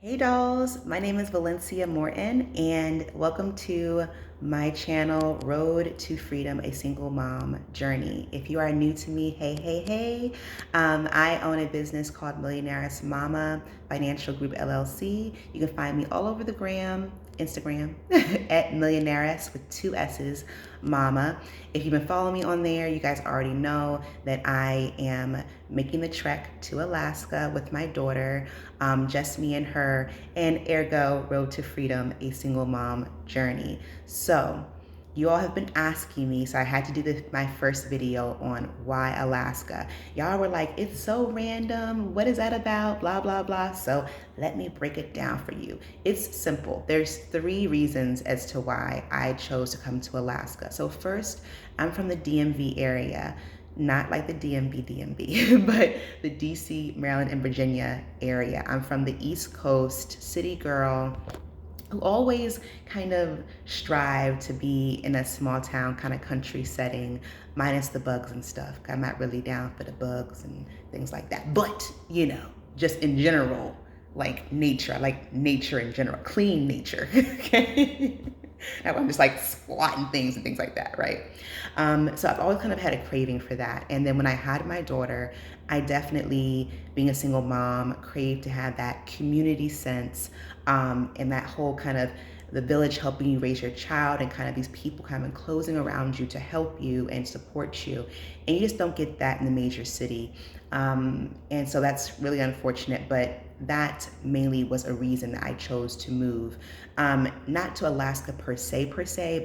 Hey dolls, my name is Valencia Morton and welcome to my channel, Road to Freedom, a Single Mom Journey. If you are new to me, hey. I own a business called Millionaire's Mama Financial Group LLC. You can find me all over the Instagram at Millionaire's with two S's, Mama. If you've been following me on there, you guys already know that I am making the trek to Alaska with my daughter, just me and her, and ergo, Road to Freedom, a Single Mom Journey. So, you all have been asking me, so I had to do my first video on why Alaska. Y'all were like, it's so random. What is that about? Blah, blah, blah. So let me break it down for you. It's simple. There's three reasons as to why I chose to come to Alaska. So first, I'm from the DMV area. Not like the DMV, but the DC, Maryland, and Virginia area. I'm from the East Coast, city girl, who always kind of strive to be in a small town kind of country setting, minus the bugs and stuff. I'm not really down for the bugs and things like that. But, just in general, like nature. I like nature in general, clean nature. Okay. I'm just like squatting things and things like that, right? So I've always kind of had a craving for that. And then when I had my daughter, I definitely, being a single mom, craved to have that community sense, and that whole kind of the village helping you raise your child and kind of these people kind of enclosing around you to help you and support you. And you just don't get that in the major city. And so that's really unfortunate, but that mainly was a reason that I chose to move. Not to Alaska per se,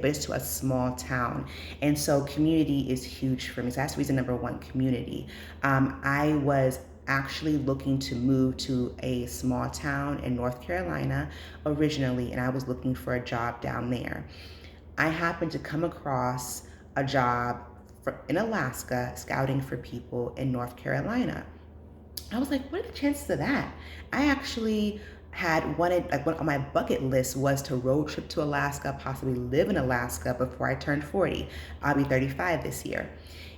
but it's to a small town. And so community is huge for me. So that's reason number one, community. I was actually looking to move to a small town in North Carolina originally, and I was looking for a job down there. I happened to come across a job in Alaska scouting for people in North Carolina. I was like, what are the chances of that? I actually had wanted, like, what on my bucket list was to road trip to Alaska, possibly live in Alaska before I turned 40. I'll be 35 this year.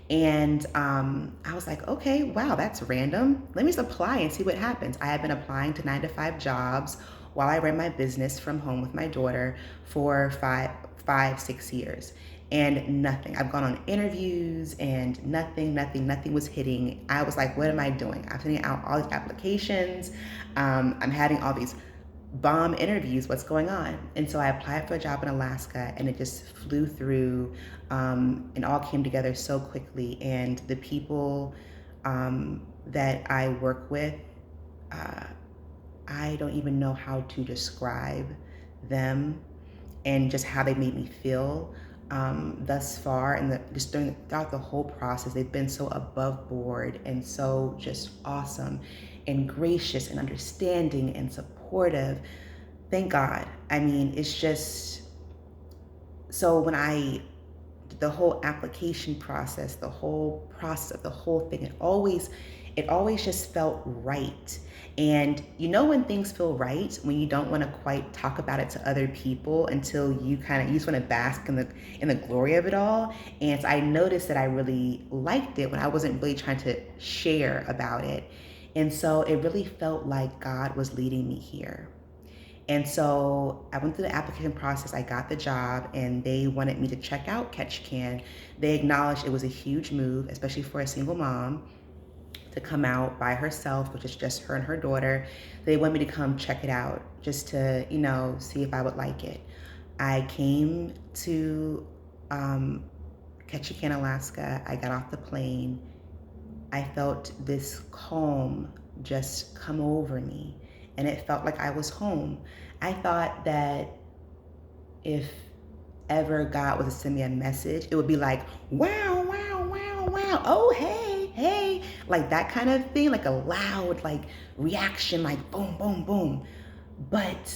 And I was like, okay, wow, that's random. Let me just apply and see what happens. I have been applying to 9 to 5 jobs while I ran my business from home with my daughter for 6 years. And nothing. I've gone on interviews and nothing was hitting. I was like, what am I doing? I'm sending out all these applications. I'm having all these bomb interviews. What's going on? And so I applied for a job in Alaska, and it just flew through, and all came together so quickly. And the people that I work with, I don't even know how to describe them and just how they made me feel thus far. And throughout the whole process, they've been so above board and so just awesome and gracious and understanding and supportive. Thank God. I mean, it's just, so when the whole application process, the whole process of the whole thing, it always just felt right. And when things feel right, when you don't want to quite talk about it to other people until you just want to bask in the glory of it all. And so I noticed that I really liked it when I wasn't really trying to share about it. And so it really felt like God was leading me here. And so I went through the application process, I got the job, and they wanted me to check out Ketchikan. They acknowledged it was a huge move, especially for a single mom, to come out by herself, which is just her and her daughter. They wanted me to come check it out just to, see if I would like it. I came to Ketchikan, Alaska. I got off the plane. I felt this calm just come over me, and it felt like I was home. I thought that if ever God was to send me a message, it would be like, wow, wow, wow, wow. Oh, hey, like that kind of thing, like a loud, like reaction, like boom, boom, boom. But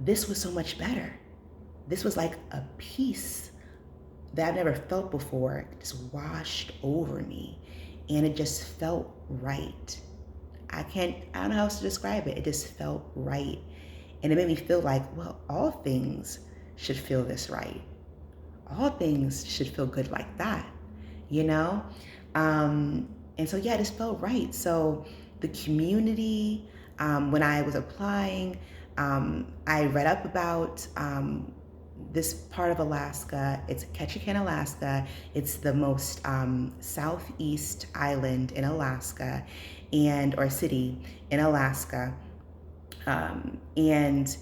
this was so much better. This was like a peace that I've never felt before. It just washed over me, and it just felt right. I don't know how else to describe it. It just felt right. And it made me feel like, well, all things should feel this right. All things should feel good like that, you know? And so, yeah, it just felt right. So the community, when I was applying, I read up about this part of Alaska. It's Ketchikan, Alaska. It's the most southeast island in Alaska, or city in Alaska. And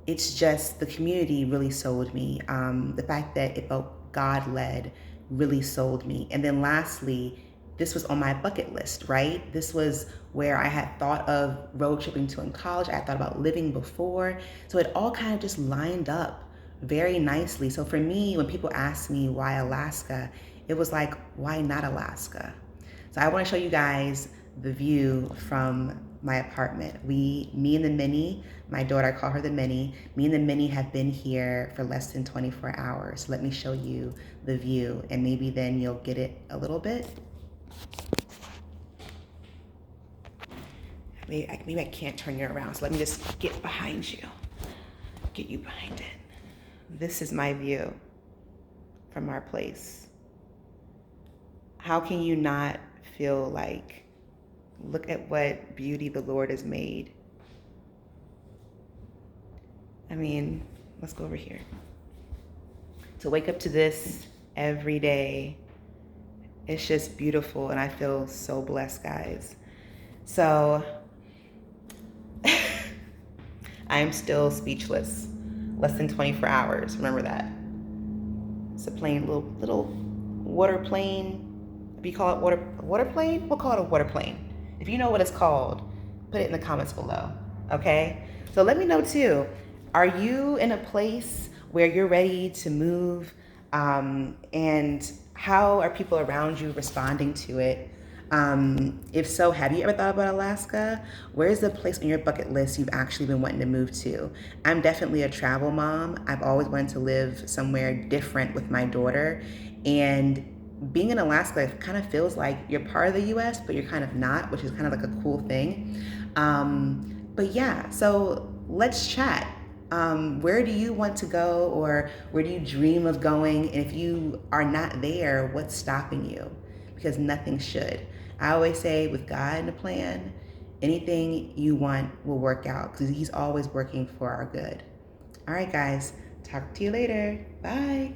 it's just, the community really sold me. The fact that it felt God led really sold me. And then lastly, this was on my bucket list, right? This was where I had thought of road tripping to in college. I had thought about living before. So it all kind of just lined up very nicely. So for me, when people ask me why Alaska, it was like, why not Alaska? So I want to show you guys the view from my apartment. Me and the Mini, my daughter, I call her the Mini. Me and the Mini have been here for less than 24 hours. Let me show you the view, and maybe then you'll get it a little bit. Maybe I can't turn you around, so let me just get behind you. Get you behind it. This is my view from our place. How can you not feel like, look at what beauty the Lord has made? I mean, let's go over here. To wake up to this every day, it's just beautiful, and I feel so blessed, guys. So I am still speechless. Less than 24 hours, remember that. It's a plane, little water plane. If you call it water plane, we'll call it a water plane. If you know what it's called, put it in the comments below, okay? So let me know too, are you in a place where you're ready to move? And how are people around you responding to it? If so, have you ever thought about Alaska? Where's the place on your bucket list you've actually been wanting to move to? I'm definitely a travel mom. I've always wanted to live somewhere different with my daughter. And being in Alaska kind of feels like you're part of the US, but you're kind of not, which is kind of like a cool thing. But yeah, so let's chat. Where do you want to go, or where do you dream of going? And if you are not there, what's stopping you? Because nothing should. I always say, with God and a plan, anything you want will work out, because He's always working for our good. All right, guys, talk to you later. Bye.